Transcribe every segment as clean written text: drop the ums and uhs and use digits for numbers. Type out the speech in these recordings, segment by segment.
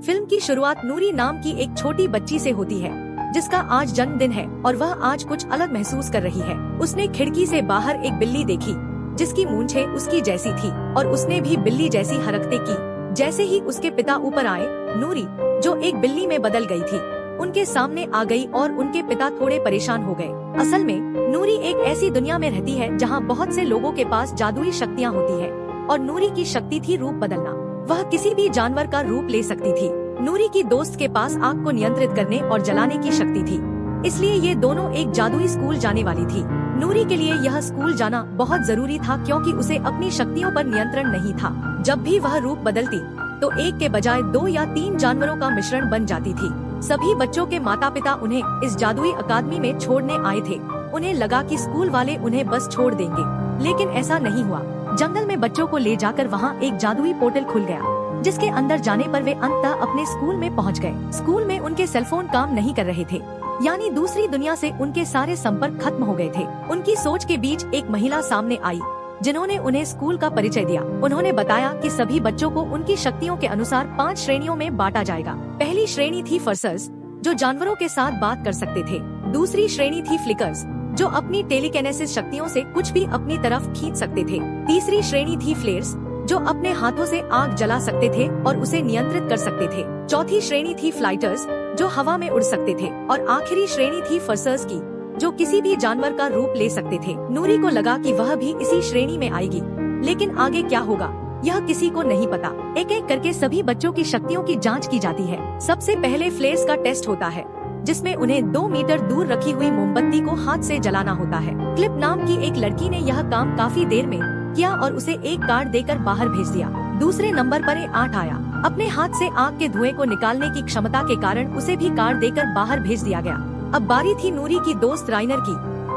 Film की शुरुआत नूरी नाम की एक छोटी बच्ची से होती है जिसका आज जन्मदिन है और वह आज कुछ अलग महसूस कर रही है। उसने खिड़की से बाहर एक बिल्ली देखी जिसकी मूंछें उसकी जैसी थी और उसने भी बिल्ली जैसी हरकतें की। जैसे ही उसके पिता ऊपर आए, नूरी जो एक बिल्ली में बदल गई थी उनके सामने आ गई और उनके पिता थोड़े परेशान हो गए। असल में नूरी एक ऐसी दुनिया में रहती है जहाँ बहुत से लोगों के पास जादुई शक्तियाँ होती है और नूरी की शक्ति थी रूप बदलना। वह किसी भी जानवर का रूप ले सकती थी। नूरी की दोस्त के पास आग को नियंत्रित करने और जलाने की शक्ति थी, इसलिए ये दोनों एक जादुई स्कूल जाने वाली थी। नूरी के लिए यह स्कूल जाना बहुत जरूरी था क्योंकि उसे अपनी शक्तियों पर नियंत्रण नहीं था। जब भी वह रूप बदलती तो एक के बजाय 2 या 3 जानवरों का मिश्रण बन जाती थी। सभी बच्चों के माता पिता उन्हें इस जादुई अकादमी में छोड़ने आए थे। उन्हें लगा कि स्कूल वाले उन्हें बस छोड़ देंगे, लेकिन ऐसा नहीं हुआ। जंगल में बच्चों को ले जाकर वहाँ एक जादुई पोर्टल खुल गया जिसके अंदर जाने पर वे अंततः अपने स्कूल में पहुँच गए। स्कूल में उनके सेलफोन काम नहीं कर रहे थे, यानी दूसरी दुनिया से उनके सारे संपर्क खत्म हो गए थे। उनकी सोच के बीच एक महिला सामने आई जिन्होंने उन्हें स्कूल का परिचय दिया। उन्होंने बताया कि सभी बच्चों को उनकी शक्तियों के अनुसार 5 श्रेणियों में बांटा जाएगा। पहली श्रेणी थी फर्सर्स जो जानवरों के साथ बात कर सकते थे। दूसरी श्रेणी थी फ्लिकर्स जो अपनी टेलीकिनेसिस शक्तियों से कुछ भी अपनी तरफ खींच सकते थे। तीसरी श्रेणी थी फ्लेयर्स जो अपने हाथों से आग जला सकते थे और उसे नियंत्रित कर सकते थे। चौथी श्रेणी थी फ्लाइटर्स जो हवा में उड़ सकते थे और आखिरी श्रेणी थी फर्सर्स की जो किसी भी जानवर का रूप ले सकते थे। नूरी को लगा कि वह भी इसी श्रेणी में आएगी, लेकिन आगे क्या होगा यह किसी को नहीं पता। एक एक करके सभी बच्चों की शक्तियों की जांच की जाती है। सबसे पहले फ्लेयर्स का टेस्ट होता है जिसमें उन्हें 2 मीटर दूर रखी हुई मोमबत्ती को हाथ से जलाना होता है। क्लिप नाम की एक लड़की ने यह काम काफी देर में किया और उसे एक कार्ड देकर बाहर भेज दिया। दूसरे नंबर पर 8 आया। अपने हाथ से आग के धुएं को निकालने की क्षमता के कारण उसे भी कार्ड देकर बाहर भेज दिया गया। अब बारी थी नूरी की दोस्त राइनर की,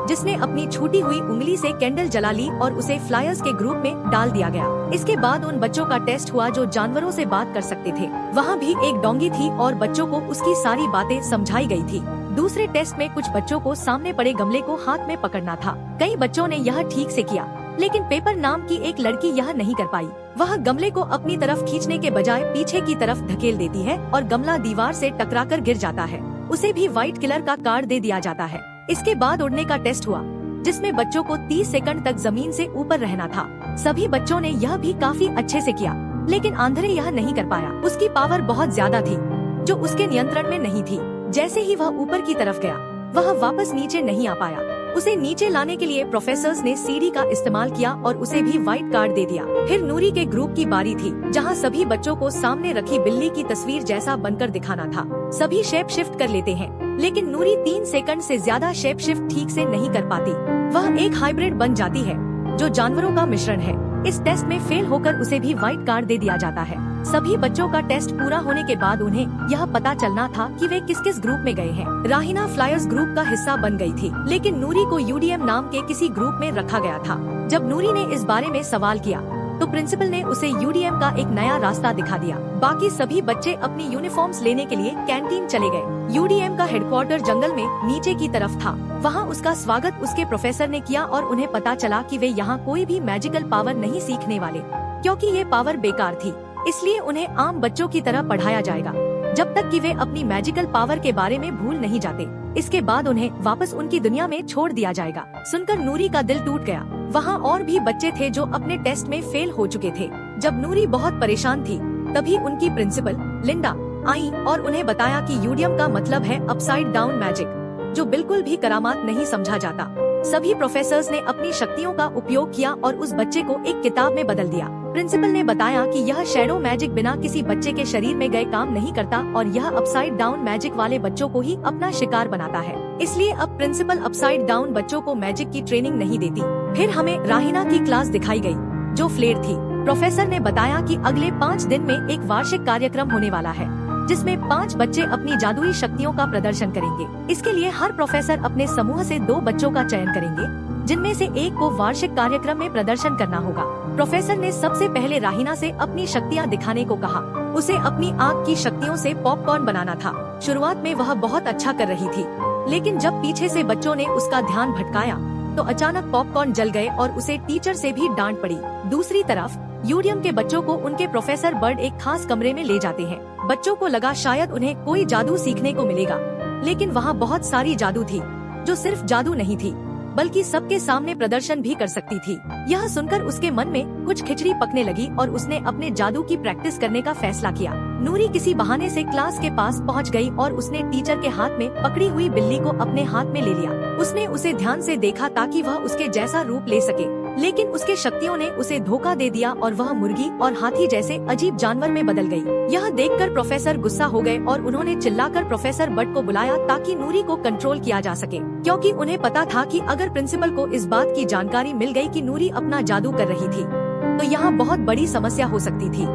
जिसने अपनी छूटी हुई उंगली से कैंडल जला ली और उसे फ्लायर्स के ग्रुप में डाल दिया गया। इसके बाद उन बच्चों का टेस्ट हुआ जो जानवरों से बात कर सकते थे। वहाँ भी एक डोंगी थी और बच्चों को उसकी सारी बातें समझाई गई थी। दूसरे टेस्ट में कुछ बच्चों को सामने पड़े गमले को हाथ में पकड़ना था। कई बच्चों ने यह ठीक से किया, लेकिन पेपर नाम की एक लड़की यह नहीं कर पाई। वह गमले को अपनी तरफ खींचने के बजाय पीछे की तरफ धकेल देती है और गमला दीवार से टकराकर गिर जाता है। उसे भी व्हाइट किलर का कार्ड दे दिया जाता है। इसके बाद उड़ने का टेस्ट हुआ जिसमें बच्चों को 30 सेकंड तक जमीन से ऊपर रहना था। सभी बच्चों ने यह भी काफी अच्छे से किया, लेकिन आंधरे यह नहीं कर पाया। उसकी पावर बहुत ज्यादा थी जो उसके नियंत्रण में नहीं थी। जैसे ही वह ऊपर की तरफ गया वह वापस नीचे नहीं आ पाया। उसे नीचे लाने के लिए प्रोफेसर्स ने सीढ़ी का इस्तेमाल किया और उसे भी व्हाइट कार्ड दे दिया। फिर नूरी के ग्रुप की बारी थी जहां सभी बच्चों को सामने रखी बिल्ली की तस्वीर जैसा बनकर दिखाना था। सभी शेप शिफ्ट कर लेते हैं, लेकिन नूरी 3 सेकंड से ज्यादा शेप शिफ्ट ठीक से नहीं कर पाती। वह एक हाइब्रिड बन जाती है जो जानवरों का मिश्रण है। इस टेस्ट में फेल होकर उसे भी व्हाइट कार्ड दे दिया जाता है। सभी बच्चों का टेस्ट पूरा होने के बाद उन्हें यह पता चलना था कि वे किस किस ग्रुप में गए हैं। राहिना फ्लायर्स ग्रुप का हिस्सा बन गई थी, लेकिन नूरी को यूडीएम नाम के किसी ग्रुप में रखा गया था। जब नूरी ने इस बारे में सवाल किया तो प्रिंसिपल ने उसे यूडीएम का एक नया रास्ता दिखा दिया। बाकी सभी बच्चे अपनी यूनिफॉर्म्स लेने के लिए कैंटीन चले गए। यूडीएम का हेडक्वार्टर जंगल में नीचे की तरफ था। वहाँ उसका स्वागत उसके प्रोफेसर ने किया और उन्हें पता चला कि वे यहाँ कोई भी मैजिकल पावर नहीं सीखने वाले, क्योंकि ये पावर बेकार थी। इसलिए उन्हें आम बच्चों की तरह पढ़ाया जाएगा जब तक कि वे अपनी मैजिकल पावर के बारे में भूल नहीं जाते। इसके बाद उन्हें वापस उनकी दुनिया में छोड़ दिया जाएगा। सुनकर नूरी का दिल टूट गया। वहाँ और भी बच्चे थे जो अपने टेस्ट में फेल हो चुके थे। जब नूरी बहुत परेशान थी तभी उनकी प्रिंसिपल लिंडा आई और उन्हें बताया कि यूडीएम का मतलब है अपसाइड डाउन मैजिक, जो बिल्कुल भी करामात नहीं समझा जाता। सभी प्रोफेसर्स ने अपनी शक्तियों का उपयोग किया और उस बच्चे को एक किताब में बदल दिया। प्रिंसिपल ने बताया कि यह शैडो मैजिक बिना किसी बच्चे के शरीर में गए काम नहीं करता और यह अपसाइड डाउन मैजिक वाले बच्चों को ही अपना शिकार बनाता है। इसलिए अब प्रिंसिपल अपसाइड डाउन बच्चों को मैजिक की ट्रेनिंग नहीं देती। फिर हमें राहिना की क्लास दिखाई गई जो फ्लेयर थी। प्रोफेसर ने बताया कि अगले 5 दिन में एक वार्षिक कार्यक्रम होने वाला है जिसमें 5 बच्चे अपनी जादुई शक्तियों का प्रदर्शन करेंगे। इसके लिए हर प्रोफेसर अपने समूह से 2 बच्चों का चयन करेंगे जिनमें से एक को वार्षिक कार्यक्रम में प्रदर्शन करना होगा। प्रोफेसर ने सबसे पहले राहिना से अपनी शक्तियाँ दिखाने को कहा। उसे अपनी आग की शक्तियों से पॉपकॉर्न बनाना था। शुरुआत में वह बहुत अच्छा कर रही थी, लेकिन जब पीछे से बच्चों ने उसका ध्यान भटकाया तो अचानक पॉपकॉर्न जल गए और उसे टीचर से भी डांट पड़ी। दूसरी तरफ यूडियम के बच्चों को उनके प्रोफेसर बर्ड एक खास कमरे में ले जाते हैं। बच्चों को लगा शायद उन्हें कोई जादू सीखने को मिलेगा, लेकिन वहाँ बहुत सारी जादू थी जो सिर्फ जादू नहीं थी बल्कि सबके सामने प्रदर्शन भी कर सकती थी। यह सुनकर उसके मन में कुछ खिचड़ी पकने लगी और उसने अपने जादू की प्रैक्टिस करने का फैसला किया। नूरी किसी बहाने से क्लास के पास पहुंच गई और उसने टीचर के हाथ में पकड़ी हुई बिल्ली को अपने हाथ में ले लिया। उसने उसे ध्यान से देखा ताकि वह उसके जैसा रूप ले सके, लेकिन उसके शक्तियों ने उसे धोखा दे दिया और वह मुर्गी और हाथी जैसे अजीब जानवर में बदल गई। यह देखकर प्रोफेसर गुस्सा हो गए और उन्होंने चिल्लाकर प्रोफेसर बट को बुलाया ताकि नूरी को कंट्रोल किया जा सके, क्योंकि उन्हें पता था कि अगर प्रिंसिपल को इस बात की जानकारी मिल गई कि नूरी अपना जादू कर रही थी तो यहाँ बहुत बड़ी समस्या हो सकती थी।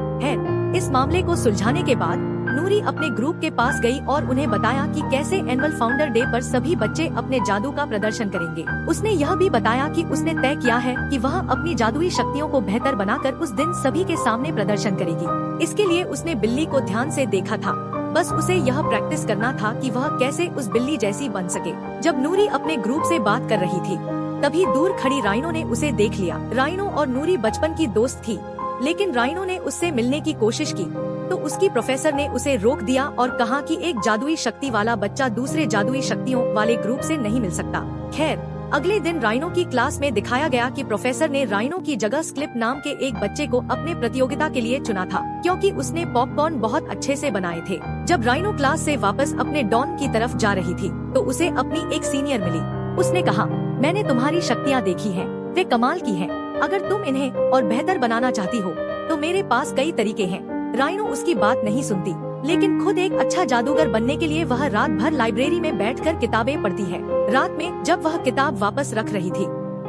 इस मामले को सुलझाने के बाद नूरी अपने ग्रुप के पास गई और उन्हें बताया कि कैसे एनुअल फाउंडर डे पर सभी बच्चे अपने जादू का प्रदर्शन करेंगे। उसने यह भी बताया कि उसने तय किया है कि वह अपनी जादुई शक्तियों को बेहतर बनाकर उस दिन सभी के सामने प्रदर्शन करेगी। इसके लिए उसने बिल्ली को ध्यान से देखा था, बस उसे यह प्रैक्टिस करना था कि वह कैसे उस बिल्ली जैसी बन सके। जब नूरी अपने ग्रुप से बात कर रही थी तभी दूर खड़ी राइनो ने उसे देख लिया। राइनो और नूरी बचपन की दोस्त थी, लेकिन राइनो ने उससे मिलने की कोशिश की तो उसकी प्रोफेसर ने उसे रोक दिया और कहा कि एक जादुई शक्ति वाला बच्चा दूसरे जादुई शक्तियों वाले ग्रुप से नहीं मिल सकता। खैर, अगले दिन राइनो की क्लास में दिखाया गया कि प्रोफेसर ने राइनो की जगह स्क्लिप नाम के एक बच्चे को अपने प्रतियोगिता के लिए चुना था, क्योंकि उसने पॉपकॉर्न बहुत अच्छे से बनाए थे। जब राइनो क्लास से वापस अपने डॉन की तरफ जा रही थी तो उसे अपनी एक सीनियर मिली। उसने कहा, मैंने तुम्हारी शक्तियाँ देखी हैं, वे कमाल की हैं। अगर तुम इन्हें और बेहतर बनाना चाहती हो तो मेरे पास कई तरीके हैं। राइनो उसकी बात नहीं सुनती, लेकिन खुद एक अच्छा जादूगर बनने के लिए वह रात भर लाइब्रेरी में बैठकर किताबें पढ़ती है। रात में जब वह किताब वापस रख रही थी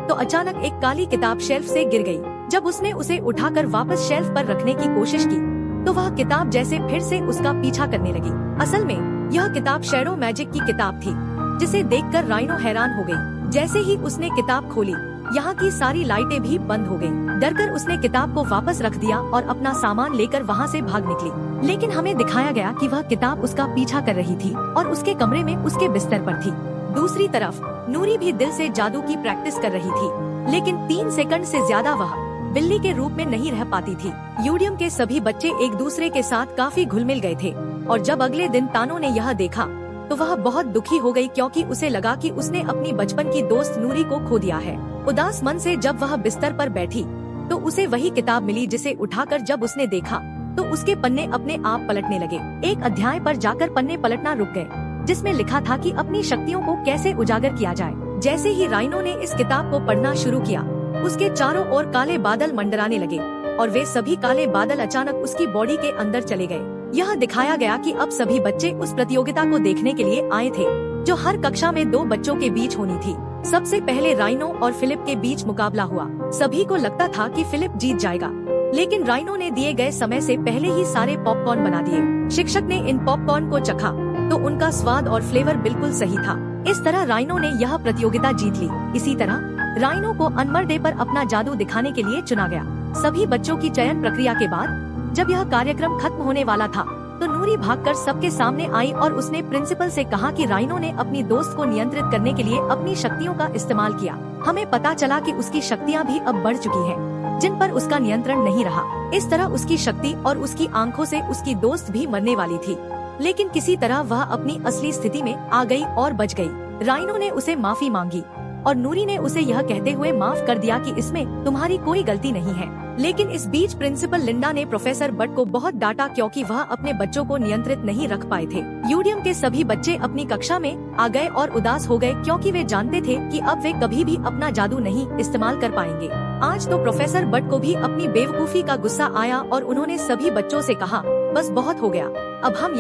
तो अचानक एक काली किताब शेल्फ से गिर गई। जब उसने उसे उठाकर वापस शेल्फ पर रखने की कोशिश की तो वह किताब जैसे फिर से उसका पीछा करने लगी। असल में यह किताब शैडो मैजिक की किताब थी, जिसे देखकर राइनो हैरान हो गई। जैसे ही उसने किताब खोली, यहाँ की सारी लाइटें भी बंद हो गयी। डरकर उसने किताब को वापस रख दिया और अपना सामान लेकर वहाँ से भाग निकली। लेकिन हमें दिखाया गया कि वह किताब उसका पीछा कर रही थी और उसके कमरे में उसके बिस्तर पर थी। दूसरी तरफ नूरी भी दिल से जादू की प्रैक्टिस कर रही थी, लेकिन 3 सेकंड से ज्यादा वह बिल्ली के रूप में नहीं रह पाती थी। यूडियम के सभी बच्चे एक दूसरे के साथ काफी घुल मिल गए थे और जब अगले दिन तानो ने यह देखा तो वह बहुत दुखी हो गई, क्योंकि उसे लगा कि उसने अपनी बचपन की दोस्त नूरी को खो दिया है। उदास मन से जब वह बिस्तर पर बैठी तो उसे वही किताब मिली, जिसे उठाकर जब उसने देखा तो उसके पन्ने अपने आप पलटने लगे। एक अध्याय पर जाकर पन्ने पलटना रुक गए, जिसमें लिखा था कि अपनी शक्तियों को कैसे उजागर किया जाए। जैसे ही राइनो ने इस किताब को पढ़ना शुरू किया, उसके चारों ओर काले बादल मंडराने लगे और वे सभी काले बादल अचानक उसकी बॉडी के अंदर चले गए। यह दिखाया गया कि अब सभी बच्चे उस प्रतियोगिता को देखने के लिए आए थे, जो हर कक्षा में 2 बच्चों के बीच होनी थी। सबसे पहले राइनो और फिलिप के बीच मुकाबला हुआ। सभी को लगता था कि फिलिप जीत जाएगा, लेकिन राइनो ने दिए गए समय से पहले ही सारे पॉपकॉर्न बना दिए। शिक्षक ने इन पॉपकॉर्न को चखा तो उनका स्वाद और फ्लेवर बिल्कुल सही था। इस तरह राइनो ने यह प्रतियोगिता जीत ली। इसी तरह राइनो को अनमर डे पर अपना जादू दिखाने के लिए चुना गया। सभी बच्चों की चयन प्रक्रिया के बाद जब यह कार्यक्रम खत्म होने वाला था तो नूरी भागकर सबके सामने आई और उसने प्रिंसिपल से कहा कि राइनो ने अपनी दोस्त को नियंत्रित करने के लिए अपनी शक्तियों का इस्तेमाल किया। हमें पता चला कि उसकी शक्तियाँ भी अब बढ़ चुकी हैं, जिन पर उसका नियंत्रण नहीं रहा। इस तरह उसकी शक्ति और उसकी आंखों से उसकी दोस्त भी मरने वाली थी, लेकिन किसी तरह वह अपनी असली स्थिति में आ गई और बच गई। राइनो ने उसे माफी मांगी और नूरी ने उसे यह कहते हुए माफ कर दिया कि इसमें तुम्हारी कोई गलती नहीं है। लेकिन इस बीच प्रिंसिपल लिंडा ने प्रोफेसर बट को बहुत डांटा, क्योंकि वह अपने बच्चों को नियंत्रित नहीं रख पाए थे। यूडियम के सभी बच्चे अपनी कक्षा में आ गए और उदास हो गए, क्योंकि वे जानते थे कि अब वे कभी भी अपना जादू नहीं इस्तेमाल कर पाएंगे। आज तो प्रोफेसर बट को भी अपनी बेवकूफी का गुस्सा आया और उन्होंने सभी बच्चों से कहा, बस बहुत हो गया, अब हम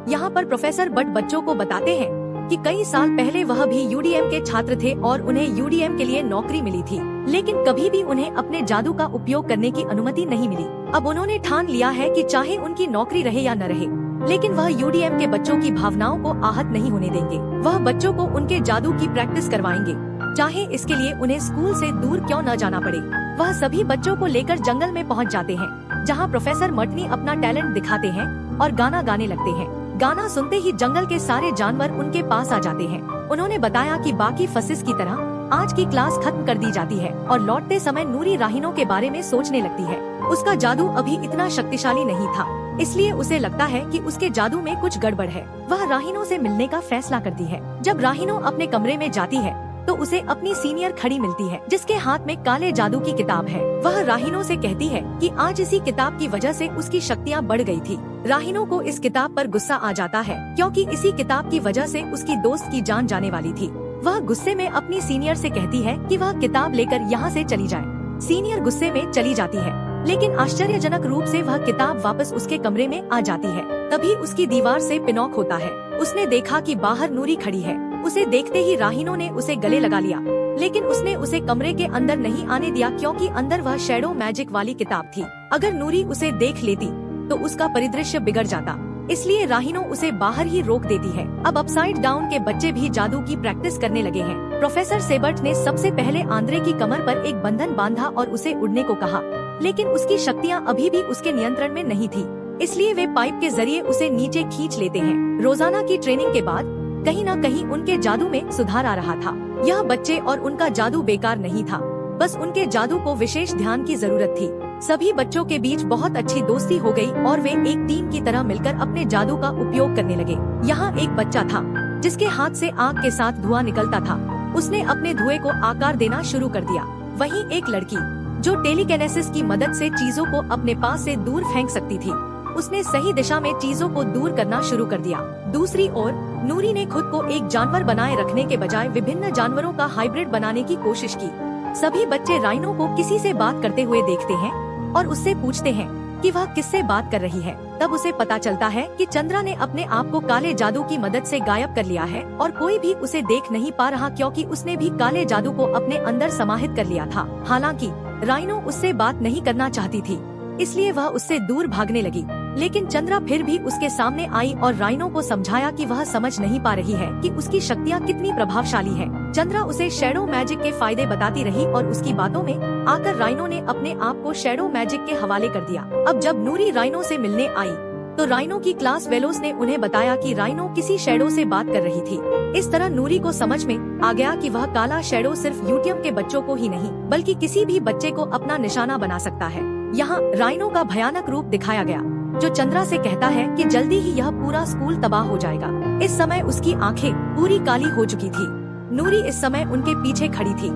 यहाँ पर प्रोफेसर बट बच्चों को बताते हैं कि कई साल पहले वह भी यूडीएम के छात्र थे और उन्हें यूडीएम के लिए नौकरी मिली थी, लेकिन कभी भी उन्हें अपने जादू का उपयोग करने की अनुमति नहीं मिली। अब उन्होंने ठान लिया है कि चाहे उनकी नौकरी रहे या न रहे, लेकिन वह यूडीएम के बच्चों की भावनाओं को आहत नहीं होने देंगे। वह बच्चों को उनके जादू की प्रैक्टिस करवाएंगे, चाहे इसके लिए उन्हें स्कूल से दूर क्यों न जाना पड़े। वह सभी बच्चों को लेकर जंगल में पहुंच जाते हैं, जहां प्रोफेसर मटनी अपना टैलेंट दिखाते हैं और गाना गाने लगते हैं। गाना सुनते ही जंगल के सारे जानवर उनके पास आ जाते हैं। उन्होंने बताया कि बाकी फसिस की तरह आज की क्लास खत्म कर दी जाती है और लौटते समय नूरी राहिनो के बारे में सोचने लगती है। उसका जादू अभी इतना शक्तिशाली नहीं था, इसलिए उसे लगता है कि उसके जादू में कुछ गड़बड़ है। वह राहिनो से मिलने का फैसला करती है। जब राहिनो अपने कमरे में जाती है तो उसे अपनी सीनियर खड़ी मिलती है, जिसके हाथ में काले जादू की किताब है। वह राहिनो से कहती है कि आज इसी किताब की वजह से उसकी शक्तियाँ बढ़ गई थी। राहिनो को इस किताब पर गुस्सा आ जाता है, क्योंकि इसी किताब की वजह से उसकी दोस्त की जान जाने वाली थी। वह गुस्से में अपनी सीनियर से कहती है कि वह किताब लेकर यहाँ से चली जाए। सीनियर गुस्से में चली जाती है, लेकिन आश्चर्यजनक रूप से वह किताब वापस उसके कमरे में आ जाती है। तभी उसकी दीवार से पिनॉक होता है। उसने देखा कि बाहर नूरी खड़ी है। उसे देखते ही राहिनो ने उसे गले लगा लिया, लेकिन उसने उसे कमरे के अंदर नहीं आने दिया, क्योंकि अंदर वह शैडो मैजिक वाली किताब थी। अगर नूरी उसे देख लेती तो उसका परिदृश्य बिगड़ जाता, इसलिए राहिनो उसे बाहर ही रोक देती है। अब अपसाइड डाउन के बच्चे भी जादू की प्रैक्टिस करने लगे हैं। प्रोफेसर सेबर्ट ने सबसे पहले आंद्रे की कमर पर एक बंधन बांधा और उसे उड़ने को कहा, लेकिन उसकी शक्तियाँ अभी भी उसके नियंत्रण में नहीं थी, इसलिए वे पाइप के जरिए उसे नीचे खींच लेते हैं। रोजाना की ट्रेनिंग के बाद कहीं न कहीं उनके जादू में सुधार आ रहा था। यह बच्चे और उनका जादू बेकार नहीं था, बस उनके जादू को विशेष ध्यान की जरूरत थी। सभी बच्चों के बीच बहुत अच्छी दोस्ती हो गई और वे एक टीम की तरह मिलकर अपने जादू का उपयोग करने लगे। यहाँ एक बच्चा था जिसके हाथ से आग के साथ धुआं निकलता था। उसने अपने धुएं को आकार देना शुरू कर दिया। वहीं एक लड़की जो टेलीकिनेसिस की मदद से चीजों को अपने पास से दूर फेंक सकती थी, उसने सही दिशा में चीजों को दूर करना शुरू कर दिया। दूसरी ओर नूरी ने खुद को एक जानवर बनाए रखने के बजाय विभिन्न जानवरों का हाइब्रिड बनाने की कोशिश की। सभी बच्चे राइनो को किसी से बात करते हुए देखते हैं और उससे पूछते हैं कि वह किससे बात कर रही है। तब उसे पता चलता है कि चंद्रा ने अपने आप को काले जादू की मदद से गायब कर लिया है और कोई भी उसे देख नहीं पा रहा, क्योंकि उसने भी काले जादू को अपने अंदर समाहित कर लिया था। हालांकि राइनो उससे बात नहीं करना चाहती थी, इसलिए वह उससे दूर भागने लगी, लेकिन चंद्रा फिर भी उसके सामने आई और राइनो को समझाया कि वह समझ नहीं पा रही है कि उसकी शक्तियाँ कितनी प्रभावशाली है। चंद्रा उसे शैडो मैजिक के फायदे बताती रही और उसकी बातों में आकर राइनो ने अपने आप को शैडो मैजिक के हवाले कर दिया। अब जब नूरी राइनो से मिलने आई तो राइनो की क्लास फेलोज ने उन्हें बताया कि राइनो किसी शैडो से बात कर रही थी। इस तरह नूरी को समझ में आ गया कि वह काला शैडो सिर्फ यूटियम के बच्चों को ही नहीं बल्कि किसी भी बच्चे को अपना निशाना बना सकता है। यहाँ राइनो का भयानक रूप दिखाया गया, जो चंद्रा से कहता है कि जल्दी ही यह पूरा स्कूल तबाह हो जाएगा। इस समय उसकी आंखें पूरी काली हो चुकी थी। नूरी इस समय उनके पीछे खड़ी थी।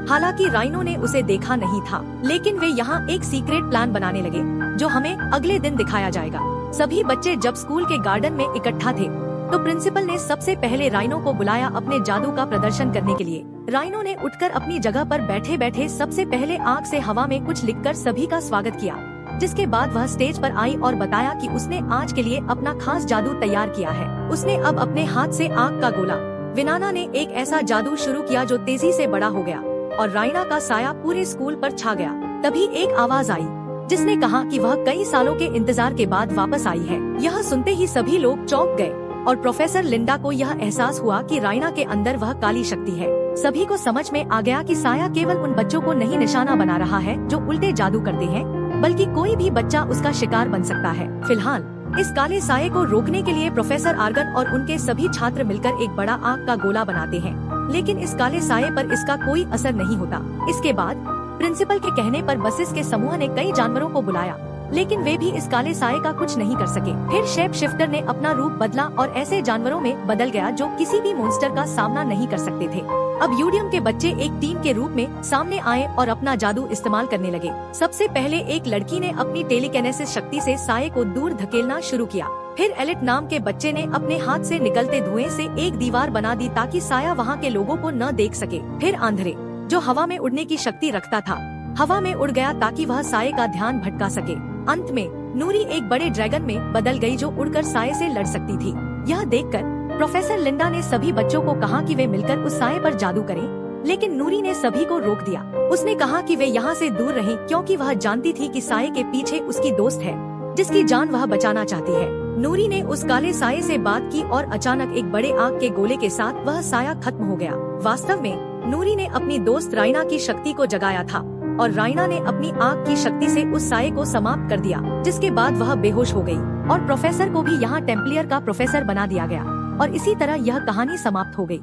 हालांकि राइनो ने उसे देखा नहीं था, लेकिन वे यहाँ एक सीक्रेट प्लान बनाने लगे, जो हमें अगले दिन दिखाया जाएगा। सभी बच्चे जब स्कूल के गार्डन में इकट्ठा थे तो प्रिंसिपल ने सबसे पहले राइनो को बुलाया अपने जादू का प्रदर्शन करने के लिए। राइनो ने उठकर अपनी जगह पर बैठे बैठे सबसे पहले आग से हवा में कुछ लिखकर सभी का स्वागत किया, जिसके बाद वह स्टेज पर आई और बताया कि उसने आज के लिए अपना खास जादू तैयार किया है। उसने अब अपने हाथ से आग का गोला विनाना ने एक ऐसा जादू शुरू किया जो तेजी से बड़ा हो गया और राइना का साया पूरे स्कूल पर छा गया। तभी एक आवाज आई जिसने कहा कि वह कई सालों के इंतजार के बाद वापस आई है। यह सुनते ही सभी लोग चौंक गए और प्रोफेसर लिंडा को यह एहसास हुआ कि राइना के अंदर वह काली शक्ति है। सभी को समझ में आ गया कि साया केवल उन बच्चों को नहीं निशाना बना रहा है जो उल्टे जादू करते हैं, बल्कि कोई भी बच्चा उसका शिकार बन सकता है। फिलहाल इस काले साये को रोकने के लिए प्रोफेसर आर्गन और उनके सभी छात्र मिलकर एक बड़ा आग का गोला बनाते हैं, लेकिन इस काले साये पर इसका कोई असर नहीं होता। इसके बाद प्रिंसिपल के कहने पर बसेस के समूह ने कई जानवरों को बुलाया, लेकिन वे भी इस काले साये का कुछ नहीं कर सके। फिर शेप शिफ्टर ने अपना रूप बदला और ऐसे जानवरों में बदल गया जो किसी भी मॉन्स्टर का सामना नहीं कर सकते थे। अब यूडियम के बच्चे एक टीम के रूप में सामने आए और अपना जादू इस्तेमाल करने लगे। सबसे पहले एक लड़की ने अपनी टेलीकिनेसिस शक्ति से साये को दूर धकेलना शुरू किया। फिर एलिट नाम के बच्चे ने अपने हाथ से निकलते धुएं से एक दीवार बना दी ताकि साया वहाँ के लोगों को न देख सके। फिर आंधरे, जो हवा में उड़ने की शक्ति रखता था, हवा में उड़ गया ताकि वह साये का ध्यान भटका सके। अंत में नूरी एक बड़े ड्रैगन में बदल गई जो उड़कर साये से लड़ सकती थी। यह देखकर प्रोफेसर लिंडा ने सभी बच्चों को कहा कि वे मिलकर उस साये पर जादू करें, लेकिन नूरी ने सभी को रोक दिया। उसने कहा कि वे यहाँ से दूर रहें, क्योंकि वह जानती थी कि साये के पीछे उसकी दोस्त है जिसकी जान वह बचाना चाहती है। नूरी ने उस काले साये से बात की और अचानक एक बड़े आग के गोले के साथ वह साया खत्म हो गया। वास्तव में नूरी ने अपनी दोस्त राइना की शक्ति को जगाया था और राइना ने अपनी आग की शक्ति से उस साये को समाप्त कर दिया, जिसके बाद वह बेहोश हो गई और प्रोफेसर को भी यहाँ टेम्पलियर का प्रोफेसर बना दिया गया और इसी तरह यह कहानी समाप्त हो गई।